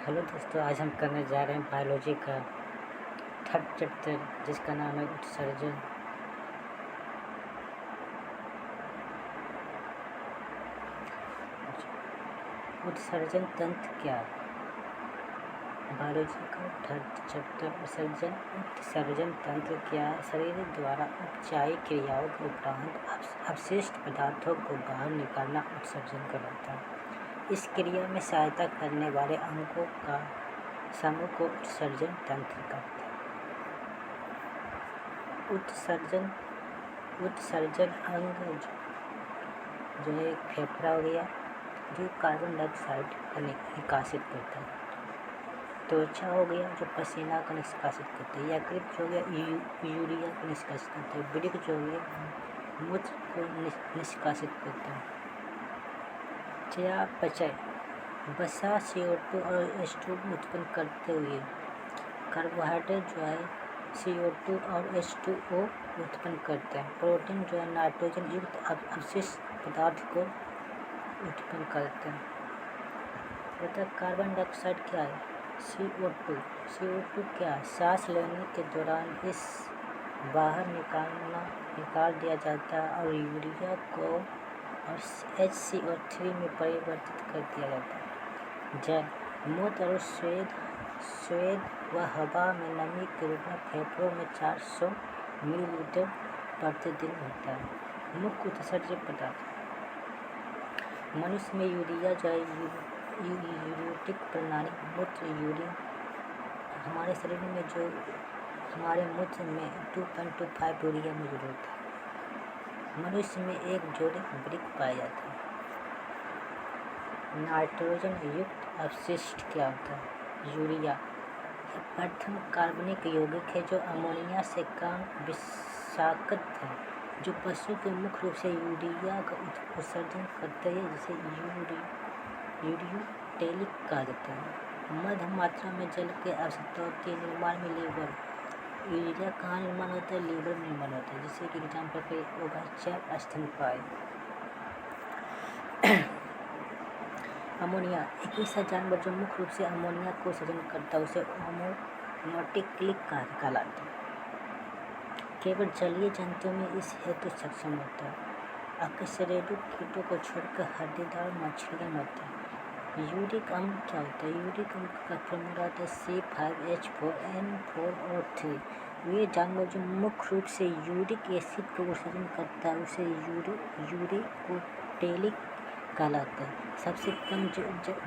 Hello दोस्तों, आज हम करने जा रहे हैं बायोलॉजी का थर्ड चैप्टर जिसका नाम है उत्सर्जन। उत्सर्जन तंत्र क्या है? बायोलॉजी का थर्ड चैप्टर उत्सर्जन तंत्र क्या है? शरीर द्वारा उपचायी क्रियाओं के उपरांत अपशिष्ट पदार्थों को बाहर निकालना उत्सर्जन कहलाता है। इस क्रिया में सहायता करने वाले अंगों का समूह को उत्सर्जन तंत्र कहते हैं। उत्सर्जन अंग जो है फेफड़ा हो गया, जो कार्बन डाइऑक्साइड का निकासित करता है। त्वचा हो गया, जो पसीना का निष्कासित करता है। यकृत जो हो गया, यूरिया को निष्कासित करता है। वृक्क जो हो गया, मूत्र को निष्कासित करता है। चयापचय वसा CO2 और H2 उत्पन्न करते हुए कार्बोहाइड्रेट जो है CO2 और H2O उत्पन्न करते हैं। प्रोटीन जो है नाइट्रोजन युक्त अवशिष्ट पदार्थ को उत्पन्न करते हैं। तथा कार्बन डाइऑक्साइड क्या है? CO2 क्या है? सांस लेने के दौरान इस बाहर निकाल दिया जाता है और यूरिया को और HCO3 में परिवर्तित कर दिया जाता है। जल, मूत्र और स्वेद व हवा में नमी के रूप में फेफड़ों में 400 मिलीलीटर प्रतिदिन होता है। मुख्य उत्सर्जक पदार्थ मनुष्य में यूरिया जो है यूरियोटिक प्रणाली मूत्र यूरिन हमारे शरीर में जो हमारे मूत्र में 2.25 यूरिया मौजूद होता है। मनुष्य में एक जोड़े वृक्क पाए जाते हैं। नाइट्रोजन युक्त अपशिष्ट क्या होता है? यूरिया प्रथम कार्बनिक यौगिक है जो अमोनिया से कम विषाक्त है, जो पशु के मुख्य रूप से यूरिया का उत्सर्जन करते हैं, जिसे यूरियोटेलिक कहा जाता है। मध्यम मात्रा में जल की आवश्यकता होती है। निर्माण में लीवर यूरिया कहाँ निर्माण होता है? लीवर में निर्माण होता है। जैसे कि एग्जाम्पल पे उभयचर स्तनपायी। अमोनिया एक ऐसा जानवर जो मुख्य रूप से अमोनिया को उत्सर्जन करता है, उसे ओमोनोटिक्लिक कहलाता है। केवल जलीय जंतुओं में इस हेतु सक्षम होता है। अकशेरुकी कीटों को छोड़कर हड्डीदार मछलियाँ होती हैं। यूरिक अम्ल क्या होता है? यूरिक अम्ल का फॉर्मूला होता है C5H4N4O3। वे जानवर जो मुख्य रूप से यूरिक एसिड को उत्सर्जन करता है, उसे यूरिकोटेलिक कहलाता है। सबसे कम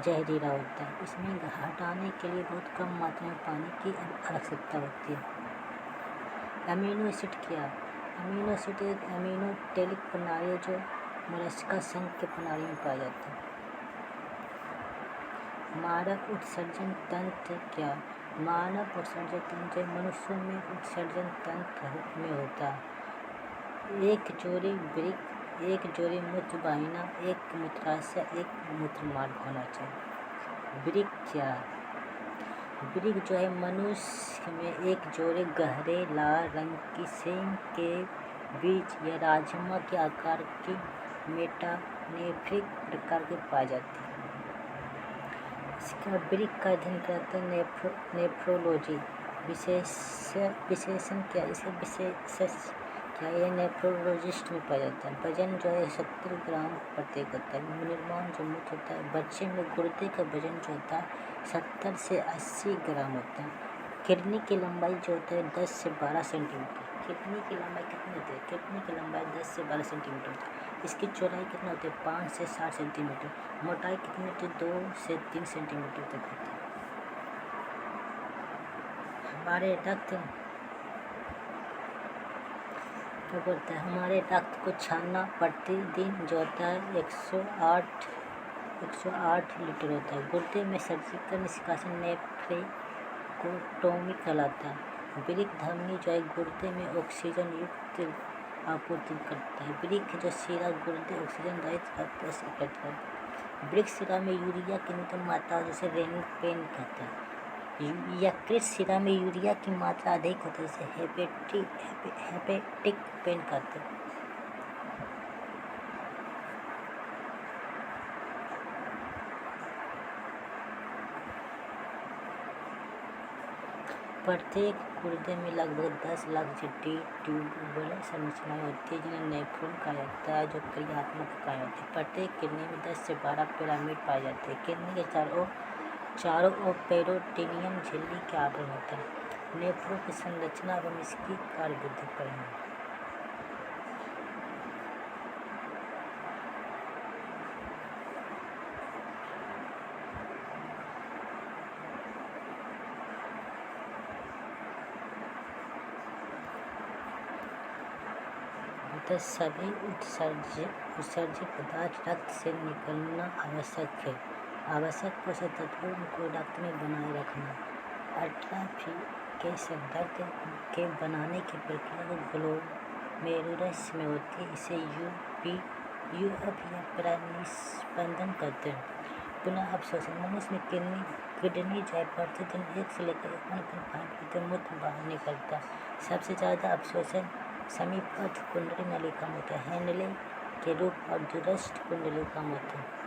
जहरीला होता है। इसमें हटाने के लिए बहुत कम मात्रा में पानी की आवश्यकता होती है। अमीनो एसिड क्या? अमीनो एसिड एक अमीनोटेलिक प्रणाली है जो मोलस्का संघ के प्रणाली में पाया जाता है। मानव उत्सर्जन तंत्र क्या? मानव उत्सर्जन तंत्र मनुष्यों में उत्सर्जन तंत्र में होता है। एक जोड़ी वृक्क, एक जोड़ी मूत्रवाहिनियाँ, एक मूत्राशय, एक मूत्रमार्ग होना चाहिए। वृक्क क्या? वृक्क जो है मनुष्य में एक जोड़ी गहरे लाल रंग की सींग के बीच या राजमा के आकार की मेटानेफ्रिक प्रकार के पाई जाती है। इसका वृक्क का अध्ययन करते हैं नेफ्रोलॉजी। विशेषण क्या? इसका विशेष क्या? यह नेफ्रोलॉजिस्ट में पाया जाता है। वजन जो है 70 ग्राम प्रति होता है। निर्माण जो मूत्र होता है, बच्चे में गुर्दे का वजन जो होता है 70 से 80 ग्राम होता है। किडनी की लंबाई जो होता है 10 से 12 सेंटीमीटर। किडनी की लंबाई कितनी होती है? किडनी की लंबाई 10 से 12 सेंटीमीटर होती है। इसकी चौड़ाई कितनी होती है? 5 से 7 सेंटीमीटर। मोटाई कितनी होती है? 2 से 3 सेंटीमीटर तक होती है। हमारे रक्त क्या बोलता है? हमारे रक्त को छानना प्रतिदिन जो होता है 108 लीटर होता है। गुर्दे में सर्जिकल निष्कासन नेफ्रेक्टोमी कहलाता है। वृक्क धमनी जो है गुर्दे में ऑक्सीजन युक्त आपूर्ति करता है। वृक्क जो शिरा गुर्दे ऑक्सीजन रहित रक्त करता है। वृक्क शिरा में यूरिया की न्यूनतम मात्रा जिसे रेनिंग पेन कहते हैं। यकृत शिरा में यूरिया की मात्रा अधिक होती है, जिसे हेपेटिक पेन कहते हैं। प्रत्येक गुर्दे में लगभग 10 लाख जटिल ट्यूबुलर संरचनाएं होती हैं जिन्हें नेफ्रॉन कहा जाता है, जो क्रियात्मक इकाई होती है। प्रत्येक किडनी में 10 से 12 पिरामिड पाए जाते हैं। किडनी के चारों ओर पेरिटोनियम झिल्ली के आवरण होता है। नेफ्रॉन की संरचना एवं इसकी कार्यविधि पढ़ेंगे। सभी उत्सर्जित पदार्थ रक्त से निकलना आवश्यक है। आवश्यक पोषक तत्वों को रक्त में बनाए रखना। अट्राफी के रक्त के बनाने की प्रक्रिया ग्लोमेरुलस में होती है। इसे यूएफ या प्राणिस्पंदन कहते हैं। पुनः अवशोषण। मनुष्य में किडनी जो है प्रतिदिन 1 से लेकर 1.5 लीटर मूत्र बाहर निकलता है। सबसे ज़्यादा अवशोषण समीपस्थ कुंडली नलिका में होता है। हैंडले के रूप और दूरस्थ कुंडलिका में होता है।